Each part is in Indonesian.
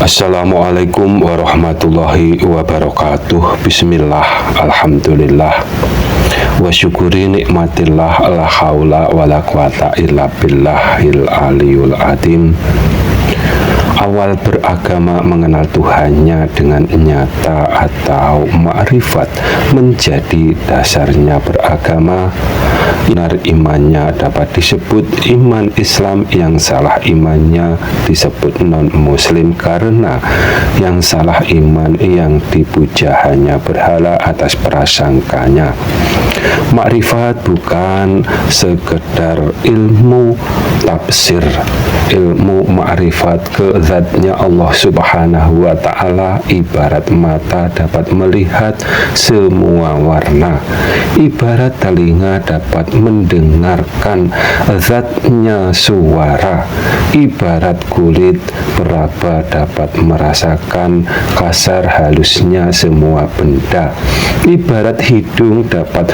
Assalamualaikum warahmatullahi wabarakatuh. Bismillah, alhamdulillah, wa syukuri nikmatillah, la haula wa la quwata illa billahil aliyul azim. Awal beragama mengenal Tuhannya dengan nyata atau ma'rifat menjadi dasarnya beragama. Benar imannya dapat disebut iman Islam, yang salah imannya disebut non-muslim, karena yang salah iman yang dipuja hanya berhala atas prasangkanya. Makrifat bukan sekedar ilmu tafsir, ilmu makrifat ke zatnya Allah Subhanahu wa ta'ala. Ibarat mata dapat melihat semua warna, ibarat telinga dapat mendengarkan zatnya suara, ibarat kulit peraba dapat merasakan kasar halusnya semua benda, ibarat hidung dapat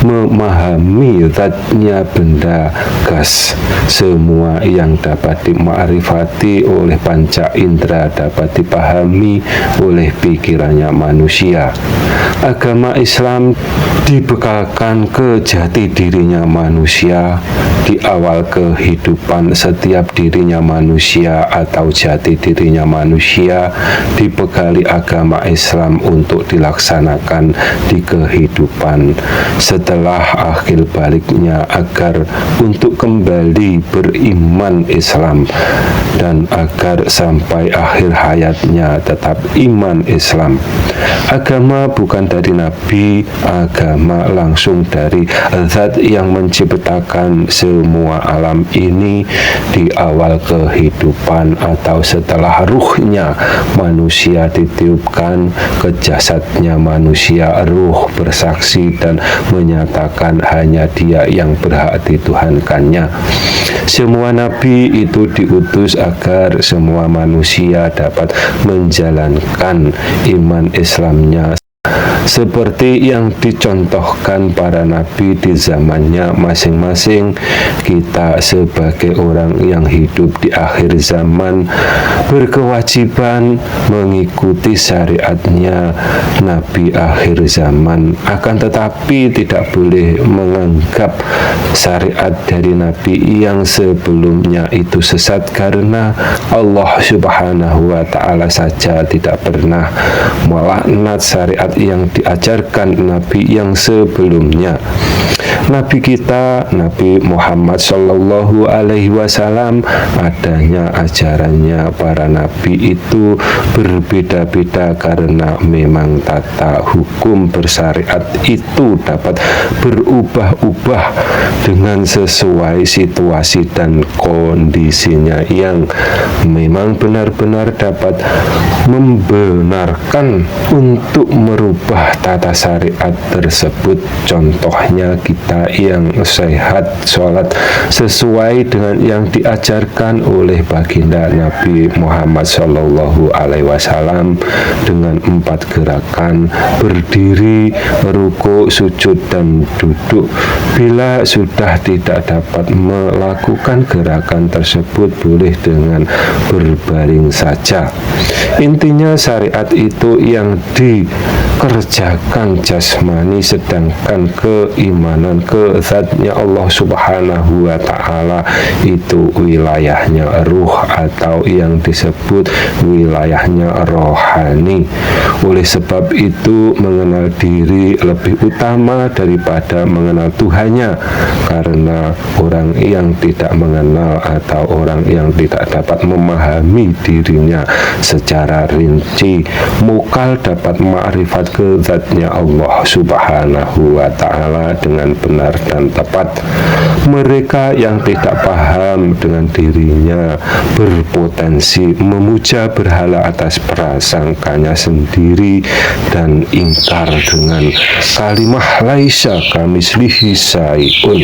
memahami zatnya benda gas. Semua yang dapat dimakrifati oleh panca indera dapat dipahami oleh pikirannya manusia. Agama Islam dibekalkan ke jati dirinya manusia. Di awal kehidupan setiap dirinya manusia atau jati dirinya manusia dibekali agama Islam untuk dilaksanakan di kehidupan setelah akhir baliknya, agar untuk kembali beriman Islam dan agar sampai akhir hayatnya tetap iman Islam. Agama bukan dari Nabi, agama langsung dari Zat yang menciptakan semua alam ini. Di awal kehidupan atau setelah ruhnya manusia ditiupkan ke jasadnya manusia, ruh bersaksi dan menyatakan hanya Dia yang berhak dituhankannya. Semua nabi itu diutus agar semua manusia dapat menjalankan iman Islamnya seperti yang dicontohkan para nabi di zamannya masing-masing. Kita sebagai orang yang hidup di akhir zaman berkewajiban mengikuti syariatnya nabi akhir zaman, akan tetapi tidak boleh menganggap syariat dari nabi yang sebelumnya itu sesat, karena Allah Subhanahu wa ta'ala saja tidak pernah melaknat syariat yang diajarkan nabi yang sebelumnya. Nabi kita, Nabi Muhammad Sallallahu Alaihi Wasallam, adanya ajarannya para nabi itu berbeda-beda, karena memang tata hukum bersyariat itu dapat berubah-ubah dengan sesuai situasi dan kondisinya, yang memang benar-benar dapat membenarkan untuk merubah tata syariat tersebut. Contohnya kita yang sehat sholat sesuai dengan yang diajarkan oleh baginda Nabi Muhammad Sallallahu Alaihi Wasallam dengan 4 gerakan: berdiri, ruku, sujud, dan duduk. Bila sudah tidak dapat melakukan gerakan tersebut, boleh dengan berbaring saja. Intinya syariat itu yang dikerjakan jasmani, sedangkan keimanan ke zatnya Allah Subhanahu wa ta'ala itu wilayahnya ruh atau yang disebut wilayahnya rohani. Oleh sebab itu mengenal diri lebih utama daripada mengenal Tuhannya, karena orang yang tidak mengenal atau orang yang tidak dapat memahami dirinya secara rinci mukal dapat ma'rifat ke zatnya Allah Subhanahu wa ta'ala dengan benar dan tepat. Mereka yang tidak paham dengan dirinya berpotensi memuja berhala atas prasangkanya sendiri dan ingkar dengan kalimah laisa kamitslihi syai'un.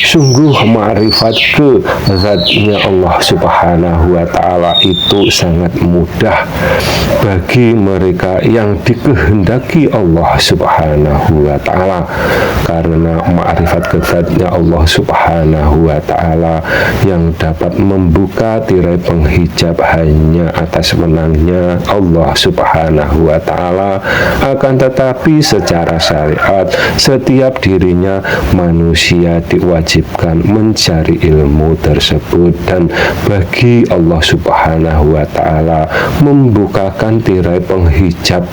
Sungguh ma'rifat ke zatnya Allah Subhanahu wa ta'ala itu sangat mudah bagi mereka yang dikehendaki dikehendaki Allah Subhanahu wa ta'ala, karena ma'rifat kezatnya Allah Subhanahu wa ta'ala yang dapat membuka tirai penghijab hanya atas menangnya Allah Subhanahu wa ta'ala. Akan tetapi secara syariat setiap dirinya manusia diwajibkan mencari ilmu tersebut, dan bagi Allah Subhanahu wa ta'ala membukakan tirai penghijab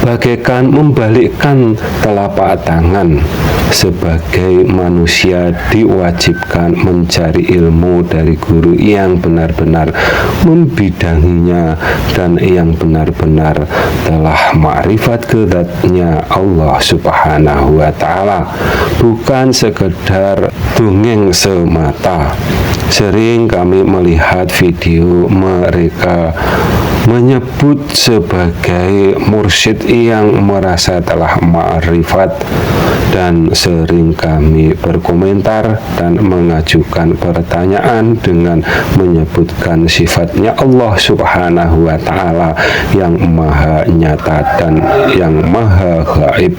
bagaikan membalikkan telapak tangan. Sebagai manusia diwajibkan mencari ilmu dari guru yang benar-benar membidanginya dan yang benar-benar telah ma'rifat kezatnya Allah Subhanahu wa ta'ala, bukan sekedar dongeng semata. Sering kami melihat video mereka menyebut sebagai mursyid yang merasa telah ma'rifat, dan sering kami berkomentar dan mengajukan pertanyaan dengan menyebutkan sifatnya Allah Subhanahu wa ta'ala yang maha nyata dan yang maha gaib,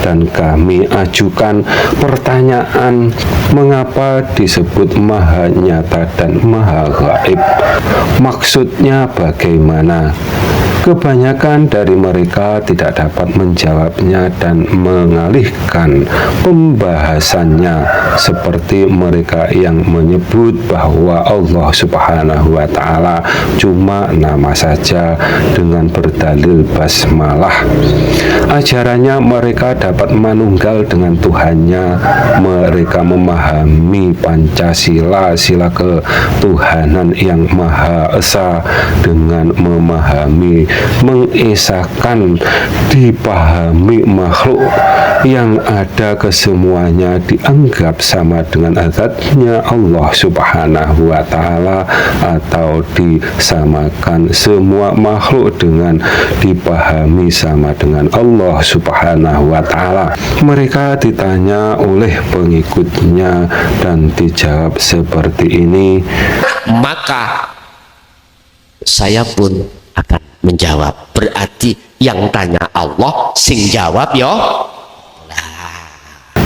dan kami ajukan pertanyaan mengapa disebut maha nyata dan maha gaib, maksudnya bagaimana. Kebanyakan dari mereka tidak dapat menjawabnya dan mengalihkan pembahasannya, seperti mereka yang menyebut bahwa Allah Subhanahu wa ta'ala cuma nama saja dengan berdalil basmalah. Ajarannya mereka dapat manunggal dengan Tuhannya, mereka memahami Pancasila, sila ketuhanan yang Maha Esa, dengan memahami mengesahkan dipahami makhluk yang ada kesemuanya dianggap sama dengan azatnya Allah Subhanahu wa ta'ala, atau disamakan semua makhluk dengan dipahami sama dengan Allah Subhanahu wa ta'ala. Mereka ditanya oleh pengikutnya dan dijawab seperti ini, maka saya pun akan menjawab. Berarti yang tanya Allah, sing jawab yo.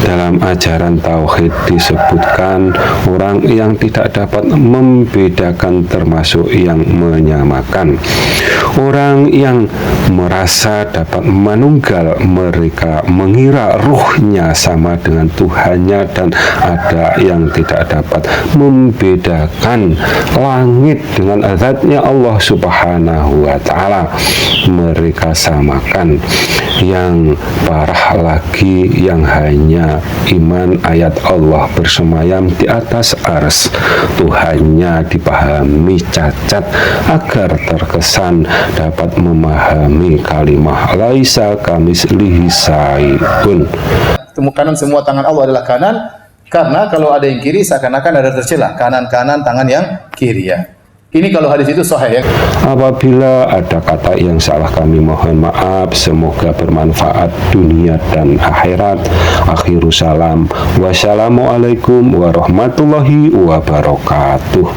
Dalam ajaran tauhid disebutkan orang yang tidak dapat membedakan termasuk yang menyamakan. Orang yang merasa dapat menunggal, mereka mengira ruhnya sama dengan Tuhannya, dan ada yang tidak dapat membedakan langit dengan azatnya Allah Subhanahu wa ta'ala, mereka samakan. Yang parah lagi, yang hanya iman ayat Allah bersemayam di atas ars, Tuhannya dipahami cacat agar terkesan dapat memahami kalimah laisa kamislihi syai'un. Kanan semua tangan Allah adalah kanan, karena kalau ada yang kiri seakan-akan ada tercela. Kanan tangan yang kiri ya. Ini kalau hadis itu sahih ya. Apabila ada kata yang salah, kami mohon maaf. Semoga bermanfaat dunia dan akhirat. Akhirus salam. Wassalamualaikum warahmatullahi wabarakatuh.